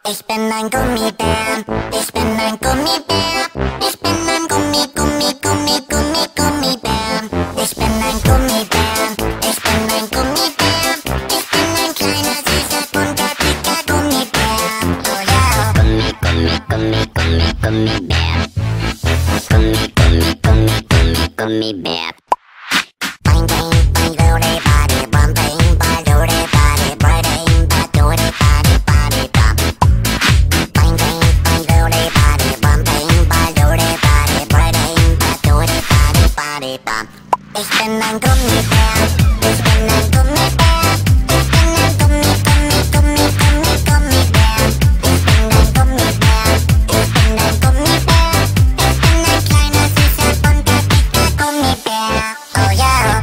Ich bin ein Gummibär, ich bin ein Gummibär, ich bin ein Gummibär. Ich bin ein Gummibär, ich bin ein Gummibär, ich bin ein kleiner, süßer, bunter, dicker Gummibär. Oh ja! Gummibär. Gummibär. Bang, bang, bang, doody, body, bum, bang, bang, doody, body, body, bang, doody, body, body, bum. Bang, bang, bang, doody, body, bum, bang, bang, doody, body, body, bang, doody, body, body, bum. Ich bin ein Gummibär, ich bin ein Gummibär, ich bin ein Gummibär. Ich bin ein Gummibär, ich bin ein Gummibär, ich bin ein kleiner, süßer, bunter, dicker Gummibär. Oh ja!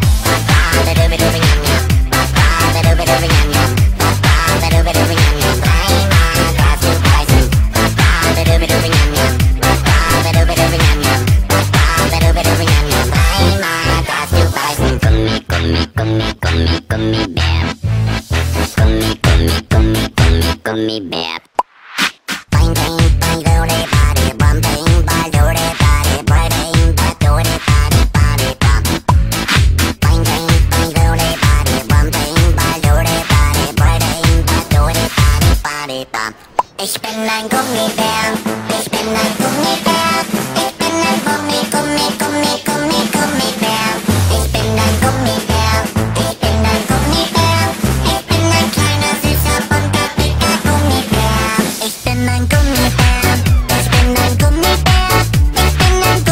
Gummibär. Bang, bang, bang, doody, body, bum, bang, bang, doody, body, body, bang, doody, body, body, bum. Bang, bang, bang, doody, body, bum, bang, bang, doody, body, body, bang, doody, body, body, bum. Ich bin ein Gummibär, ich bin ein Gummibär, ich bin ein Gummibär. Ich bin ein Gummibär, ich bin ein Gummibär, ich bin ein kleiner, süßer, bunter, dicker Gummibär. Ich bin ein Gummibär, ich bin ein Gummibär, ich bin ein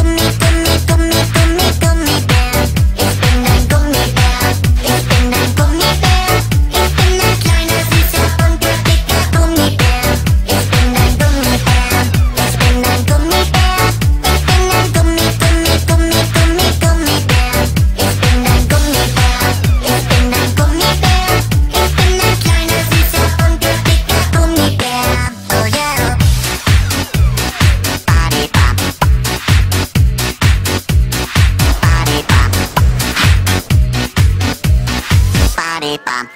Gummibär. Ich bin ein Gummibär, ich bin ein Gummibär, ich bin ein kleiner, süßer, bunter, dicker Gummibär. Ich bin ein Gummibär, ich bin ein Gummibär, ich bin ein Gummibär. Ich bin ein Gummibär, ich bin ein Gummibär, ich bin ein kleiner, süßer, bunter, dicker Gummibär. Oh yeah! Body bop. Body bop. Body bop.